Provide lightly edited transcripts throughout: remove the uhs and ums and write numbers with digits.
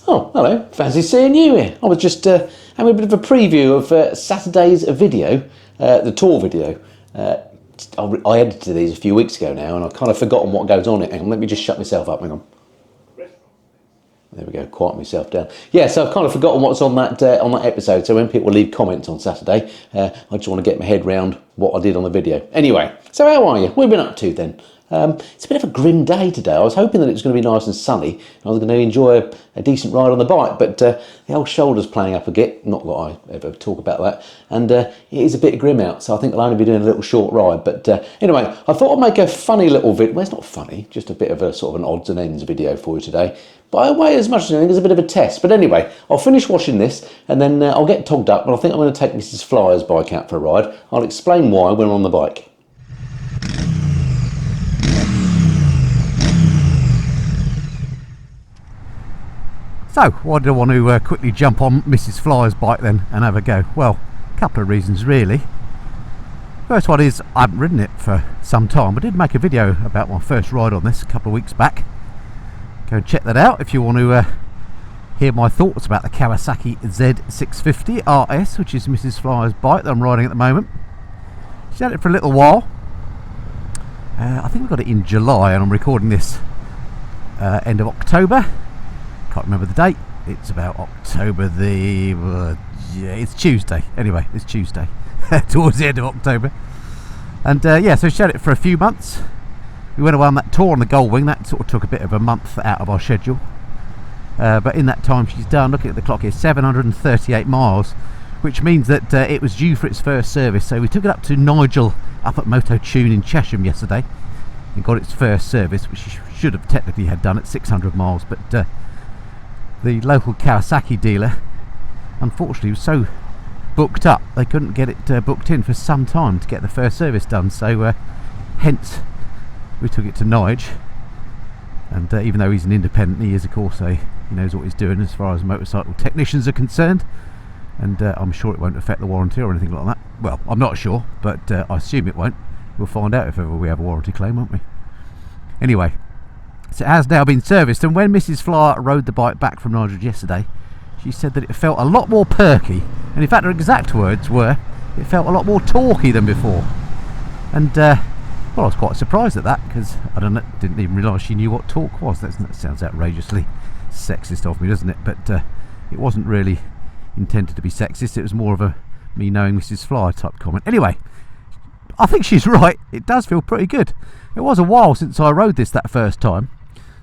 Oh, hello, fancy seeing you here. I was just having a bit of a preview of Saturday's video, the tour video. I edited these a few weeks ago now and I've kind of forgotten what goes on it. Hang on, let me just shut myself up, hang on. There we go, quiet myself down. Yeah, so I've kind of forgotten what's on that episode, so when people leave comments on Saturday, I just want to get my head round what I did on the video. Anyway, so how are you? What have you been up to then? It's a bit of a grim day today. I was hoping that it was going to be nice and sunny and I was going to enjoy a decent ride on the bike, but the old shoulder's playing up a bit, not that I ever talk about that, and it is a bit grim out, so I think I'll only be doing a little short ride. But anyway, I thought I'd make a funny little video. Well, it's not funny, just a bit of a sort of an odds and ends video for you today. But I weigh as much as anything as a bit of a test. But anyway, I'll finish washing this and then I'll get togged up, and I think I'm going to take Mrs. Flyer's bike out for a ride. I'll explain why when I'm on the bike. So, why did I want to quickly jump on Mrs. Flyer's bike then and have a go? Well, a couple of reasons really. First one is I haven't ridden it for some time. I did make a video about my first ride on this a couple of weeks back. Go and check that out if you want to hear my thoughts about the Kawasaki Z900 RS, which is Mrs. Flyer's bike that I'm riding at the moment. She's had it for a little while. I think we got it in July and I'm recording this end of October. Can't remember the date. It's about October the yeah, it's Tuesday. Anyway, it's Tuesday towards the end of October. And yeah, so she had it for a few months. We went away on that tour on the Goldwing. That sort of took a bit of a month out of our schedule. But in that time she's done, looking at the clock here, 738 miles, which means that it was due for its first service. So we took it up to Nigel up at Moto Tune in Chesham yesterday and got its first service, which she should have technically had done at 600 miles. But the local Kawasaki dealer unfortunately was so booked up they couldn't get it booked in for some time to get the first service done, so hence we took it to Nige. And even though he's an independent, he is of course he knows what he's doing as far as motorcycle technicians are concerned, and I'm sure it won't affect the warranty or anything like that. Well, I'm not sure, but I assume it won't. We'll find out if ever we have a warranty claim, won't we? Anyway, so it has now been serviced, and when Mrs. Flyer rode the bike back from Nigel yesterday, she said that it felt a lot more perky, and in fact her exact words were, it felt a lot more torquey than before. And well, I was quite surprised at that, because I didn't even realise she knew what torque was. That sounds outrageously sexist of me, doesn't it? But it wasn't really intended to be sexist. It was more of a me knowing Mrs. Flyer type comment. Anyway, I think she's right. It does feel pretty good. It was a while since I rode this that first time,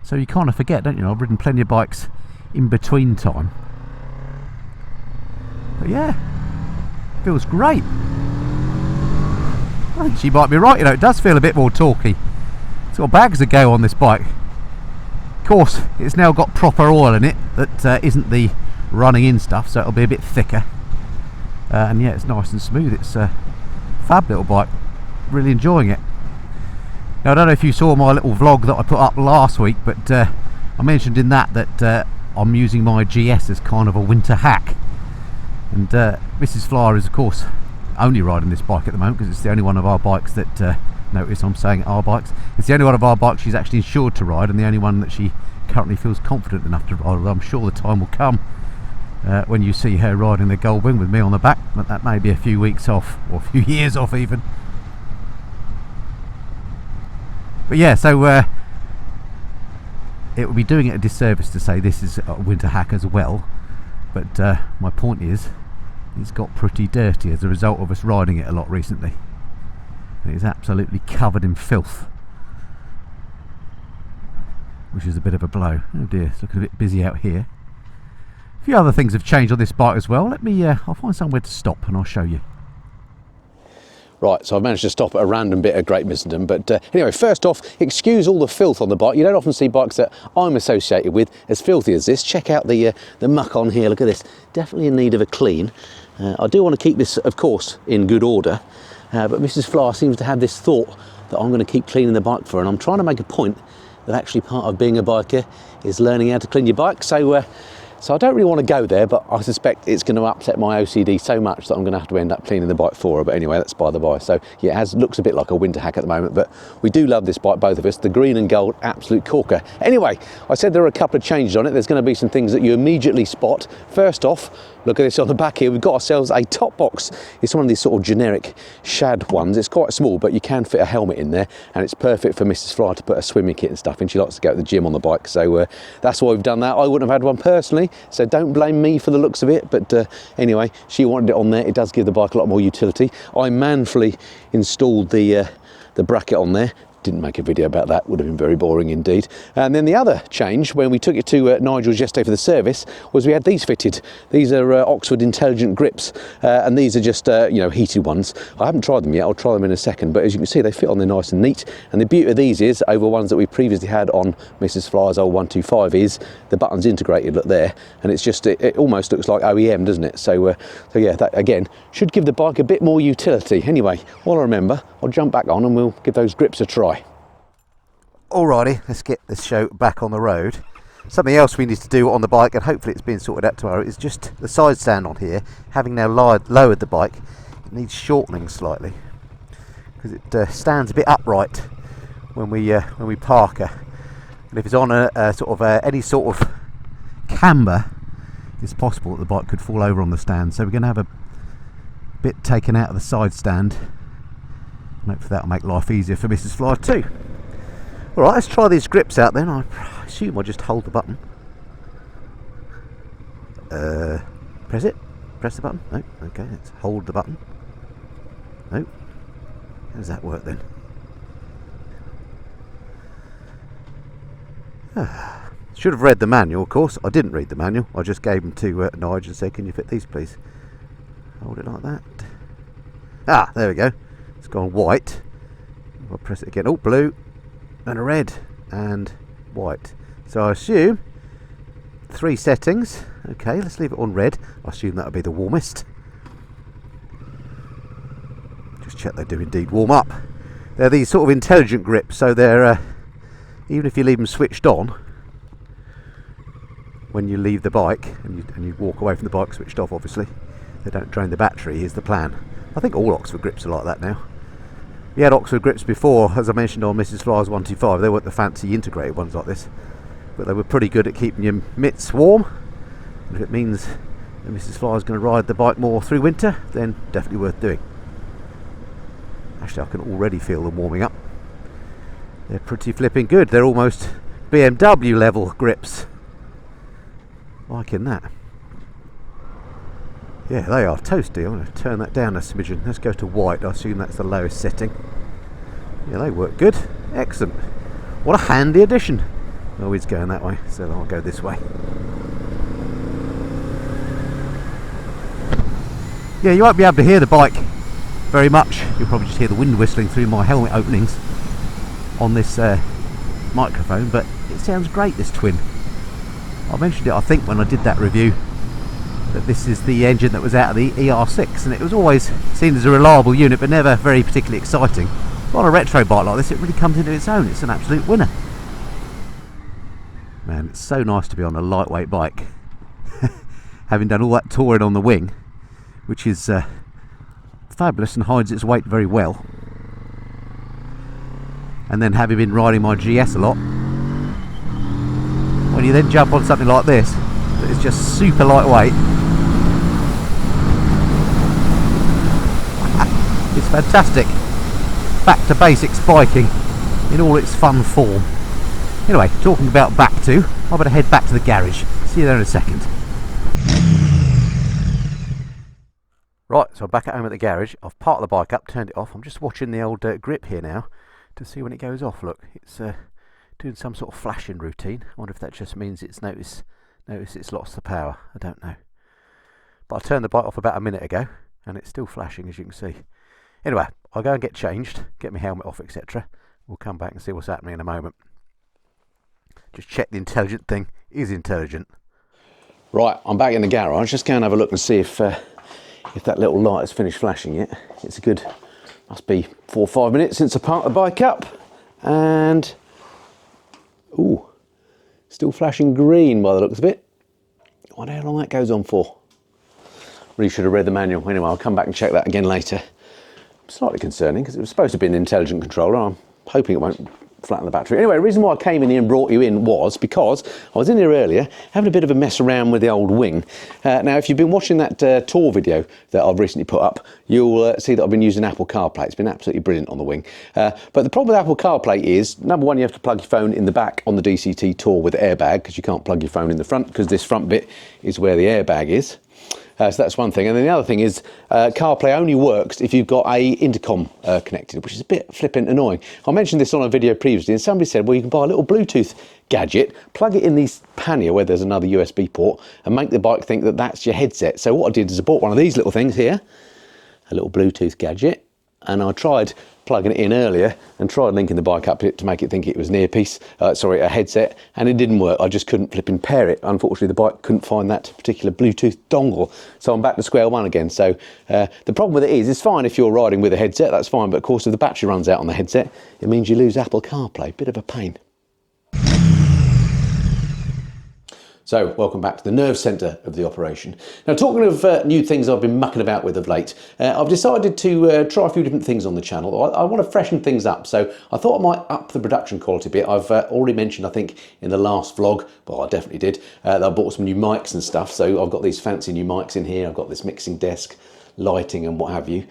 so you kind of forget, don't you? I've ridden plenty of bikes in between time. But yeah, feels great. I think she might be right, it does feel a bit more torquey. It's got bags of go on this bike. Of course, it's now got proper oil in it that isn't the running in stuff, so it'll be a bit thicker. And yeah, it's nice and smooth. It's a fab little bike. Really enjoying it. Now, I don't know if you saw my little vlog that I put up last week, but I mentioned in that I'm using my GS as kind of a winter hack. And Mrs. Flyer is of course only riding this bike at the moment because it's the only one of our bikes that notice I'm saying our bikes, it's the only one of our bikes she's actually insured to ride, and the only one that she currently feels confident enough to ride. I'm sure the time will come when you see her riding the Goldwing with me on the back, but that may be a few weeks off, or a few years off even. But yeah, so it would be doing it a disservice to say this is a winter hack as well, but my point is it's got pretty dirty as a result of us riding it a lot recently, and it's absolutely covered in filth, which is a bit of a blow. Oh dear, it's looking a bit busy out here. A few other things have changed on this bike as well. Let me I'll find somewhere to stop and I'll show you. Right, so I've managed to stop at a random bit of Great Missenden, but anyway, first off, excuse all the filth on the bike. You don't often see bikes that I'm associated with as filthy as this. Check out the muck on here, look at this. Definitely in need of a clean. I do want to keep this, of course, in good order, but Mrs. Flyer seems to have this thought that I'm going to keep cleaning the bike for her, and I'm trying to make a point that actually part of being a biker is learning how to clean your bike. So So I don't really want to go there, but I suspect it's going to upset my OCD so much that I'm going to have to end up cleaning the bike for her. But anyway, that's by the by. So yeah, looks a bit like a winter hack at the moment, but we do love this bike, both of us. The green and gold, absolute corker. Anyway, I said there are a couple of changes on it. There's going to be some things that you immediately spot. First off, look at this on the back here. We've got ourselves a top box. It's one of these sort of generic shad ones. It's quite small, but you can fit a helmet in there, and it's perfect for Mrs. Fly to put a swimming kit and stuff in. She likes to go to the gym on the bike, so that's why we've done that. I wouldn't have had one personally, so don't blame me for the looks of it, but anyway, she wanted it on there. It does give the bike a lot more utility. I manfully installed the bracket on there. Didn't make a video about that, would have been very boring indeed. And then the other change when we took it to Nigel's yesterday for the service was we had these fitted. These are Oxford Intelligent grips, and these are just you know, heated ones. I haven't tried them yet, I'll try them in a second, but as you can see they fit on there nice and neat. And the beauty of these is, over ones that we previously had on Mrs. Fly's old 125, is the button's integrated, look there, and it's just, it almost looks like OEM, doesn't it? So yeah, that again should give the bike a bit more utility. Anyway, while I remember, I'll jump back on and we'll give those grips a try. Alrighty, let's get this show back on the road. Something else we need to do on the bike, and hopefully it's been sorted out tomorrow, is just the side stand on here. Having now lowered the bike, it needs shortening slightly because it stands a bit upright when we park her. And if it's on a sort of any sort of camber, it's possible that the bike could fall over on the stand. So we're going to have a bit taken out of the side stand, and hopefully that'll make life easier for Mrs. Fly too. Alright, let's try these grips out then. I assume I'll just hold the button. Press it. Press the button. No. Okay, let's hold the button. No. How does that work then? Should have read the manual, of course. I didn't read the manual. I just gave them to Nigel and said, can you fit these please? Hold it like that. Ah, there we go. It's gone white. I'll press it again. Oh, blue. And a red and white. So I assume 3 settings. Okay, let's leave it on red. I assume that'll be the warmest. Just check they do indeed warm up. They're these sort of intelligent grips, so they're even if you leave them switched on when you leave the bike and you walk away from the bike switched off, obviously they don't drain the battery. Is the plan. I think all Oxford grips are like that now. We had Oxford grips before, as I mentioned on Mrs. Fly's 125. They weren't the fancy integrated ones like this, but they were pretty good at keeping your mitts warm. And if it means that Mrs. Fly's going to ride the bike more through winter, then definitely worth doing. Actually, I can already feel them warming up. They're pretty flipping good. They're almost BMW level grips. Liking that. Yeah, they are toasty. I'm going to turn that down a smidgen. Let's go to white. I assume that's the lowest setting. Yeah, they work good. Excellent. What a handy addition. Oh, he's going that way, so I'll go this way. Yeah, you won't be able to hear the bike very much. You'll probably just hear the wind whistling through my helmet openings on this microphone, but it sounds great, this twin. I mentioned it, I think, when I did that review, that this is the engine that was out of the ER6, and it was always seen as a reliable unit but never very particularly exciting. But on a retro bike like this, it really comes into its own. It's an absolute winner. Man, it's so nice to be on a lightweight bike having done all that touring on the wing, which is fabulous and hides its weight very well, and then having been riding my GS a lot, when you then jump on something like this that is just super lightweight, it's fantastic. Back to basics biking in all its fun form. Anyway, talking about back to, I better head back to the garage. See you there in a second. Right, so I'm back at home at the garage. I've parked the bike up, turned it off. I'm just watching the old grip here now to see when it goes off. Look, it's doing some sort of flashing routine. I wonder if that just means it's noticed it's lost the power. I don't know. But I turned the bike off about a minute ago and it's still flashing, as you can see. Anyway, I'll go and get changed, get my helmet off, etc. We'll come back and see what's happening in a moment. Just check the intelligent thing is intelligent. Right, I'm back in the garage. Just go and have a look and see if that little light has finished flashing yet. It's a good, must be 4 or 5 minutes since I parked the bike up, and ooh, still flashing green by the looks of it. Wonder how long that goes on for. Really should have read the manual. Anyway, I'll come back and check that again later. Slightly concerning because it was supposed to be an intelligent controller. I'm hoping it won't flatten the battery. Anyway, the reason why I came in here and brought you in was because I was in here earlier having a bit of a mess around with the old wing. Now, if you've been watching that tour video that I've recently put up, you'll see that I've been using Apple CarPlay. It's been absolutely brilliant on the wing. But the problem with Apple CarPlay is, number one, you have to plug your phone in the back on the DCT Tour with Airbag because you can't plug your phone in the front because this front bit is where the airbag is. So that's one thing. And then the other thing is CarPlay only works if you've got a intercom connected, which is a bit flipping annoying. I mentioned this on a video previously and somebody said, well, you can buy a little Bluetooth gadget, plug it in this pannier where there's another USB port and make the bike think that that's your headset. So what I did is I bought one of these little things here, a little Bluetooth gadget, and I tried plugging it in earlier and tried linking the bike up to make it think it was an earpiece, a headset, and it didn't work. I just couldn't flipping pair it. Unfortunately, the bike couldn't find that particular Bluetooth dongle, so I'm back to square one again. So the problem with it is, it's fine if you're riding with a headset, that's fine, but of course if the battery runs out on the headset, it means you lose Apple CarPlay. Bit of a pain. So, welcome back to the nerve centre of the operation. Now, talking of new things I've been mucking about with of late, I've decided to try a few different things on the channel. I want to freshen things up, so I thought I might up the production quality a bit. I've already mentioned, I think, in the last vlog, well, I definitely did, that I bought some new mics and stuff, so I've got these fancy new mics in here, I've got this mixing desk, lighting and what have you,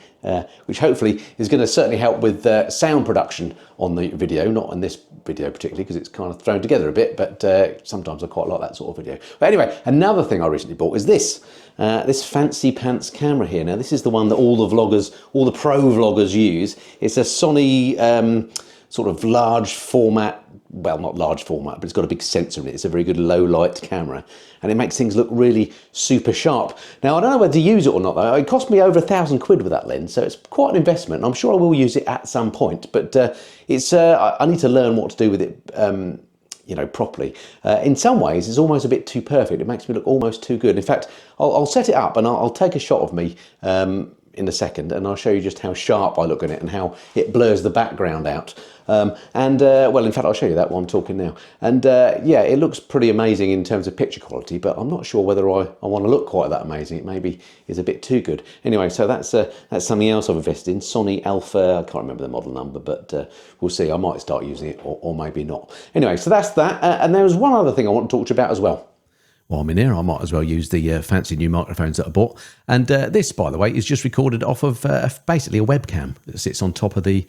which hopefully is going to certainly help with sound production on the video, not in this video particularly because it's kind of thrown together a bit, but sometimes I quite like that sort of video. But anyway, another thing I recently bought is this fancy pants camera here. Now this is the one that all the vloggers, all the pro vloggers use. It's a Sony sort of large format, well, not large format, but it's got a big sensor in it. It's a very good low light camera and it makes things look really super sharp. Now, I don't know whether to use it or not though. It cost me over £1,000 with that lens, so it's quite an investment. I'm sure I will use it at some point, but I need to learn what to do with it, you know, properly. In some ways, it's almost a bit too perfect. It makes me look almost too good. In fact, I'll set it up and I'll take a shot of me in a second and I'll show you just how sharp I look in it and how it blurs the background out. Well, in fact, I'll show you that while I'm talking now. And yeah, it looks pretty amazing in terms of picture quality, but I'm not sure whether I want to look quite that amazing. It maybe is a bit too good. Anyway, so that's something else I've invested in. Sony Alpha, I can't remember the model number, but we'll see. I might start using it or maybe not. Anyway, so that's that. And there was one other thing I want to talk to you about as well. While I'm in here, I might as well use the fancy new microphones that I bought. And this, by the way, is just recorded off of basically a webcam that sits on top of the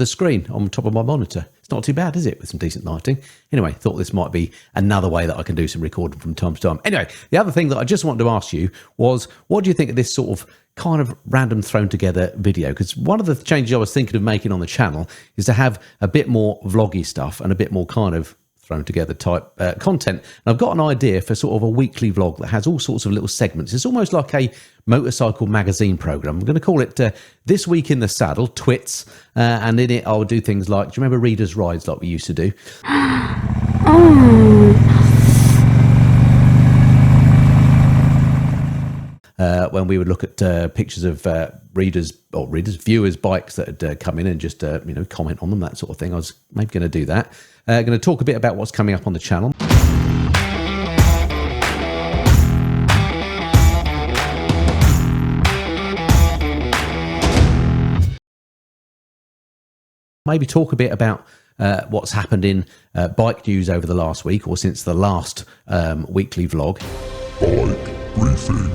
screen, on top of my monitor. It's not too bad, is it, with some decent lighting? Anyway, thought this might be another way that I can do some recording from time to time. Anyway, the other thing that I just wanted to ask you was, what do you think of this sort of kind of random thrown together video? Because one of the changes I was thinking of making on the channel is to have a bit more vloggy stuff and a bit more kind of thrown together type content. And I've got an idea for sort of a weekly vlog that has all sorts of little segments. It's almost like a motorcycle magazine program. I'm going to call it This Week in the Saddle, Twits, and in it I'll do things like, do you remember Reader's Rides like we used to do? When we would look at pictures of viewers' bikes that had come in and just you know, comment on them, that sort of thing. I was maybe going to do that. Going to talk a bit about what's coming up on the channel. Maybe talk a bit about what's happened in bike news over the last week or since the last weekly vlog. Bike briefing.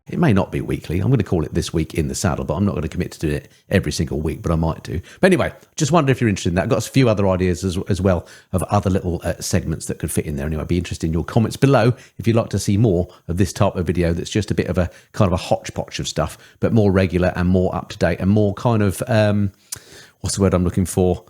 It may not be weekly. I'm going to call it This Week in the Saddle, but I'm not going to commit to do it every single week, but I might do. But anyway, just wondered if you're interested in that. I've got a few other ideas as well of other little segments that could fit in there. Anyway, I'd be interested in your comments below if you'd like to see more of this type of video that's just a bit of a kind of a hodgepodge of stuff, but more regular and more up to date and more kind of, what's the word I'm looking for?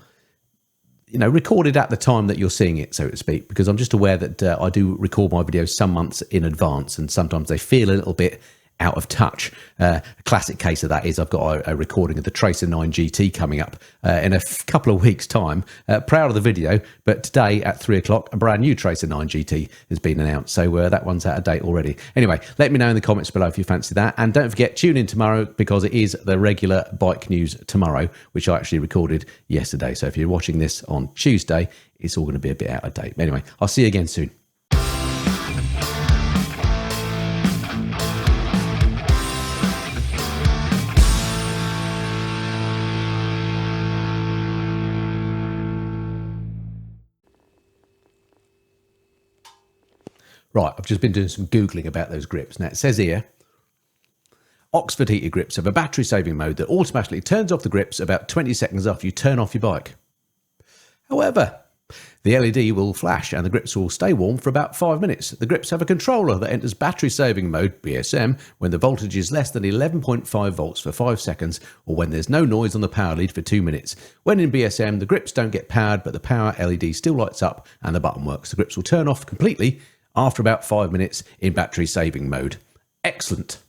You know, recorded at the time that you're seeing it, so to speak, because I'm just aware that I do record my videos some months in advance and sometimes they feel a little bit out of touch. A classic case of that is I've got a recording of the Tracer 9 GT coming up in a couple of weeks' time. Proud of the video, but today at 3 o'clock, a brand new Tracer 9 GT has been announced. So that one's out of date already. Anyway, let me know in the comments below if you fancy that. And don't forget, tune in tomorrow because it is the regular bike news tomorrow, which I actually recorded yesterday. So if you're watching this on Tuesday, it's all going to be a bit out of date. Anyway, I'll see you again soon. Right, I've just been doing some Googling about those grips. Now, it says here, Oxford heated grips have a battery saving mode that automatically turns off the grips about 20 seconds after you turn off your bike. However, the LED will flash and the grips will stay warm for about 5 minutes. The grips have a controller that enters battery saving mode, BSM, when the voltage is less than 11.5 volts for 5 seconds or when there's no noise on the power lead for 2 minutes. When in BSM, the grips don't get powered, but the power LED still lights up and the button works. The grips will turn off completely after about 5 minutes in battery saving mode. Excellent.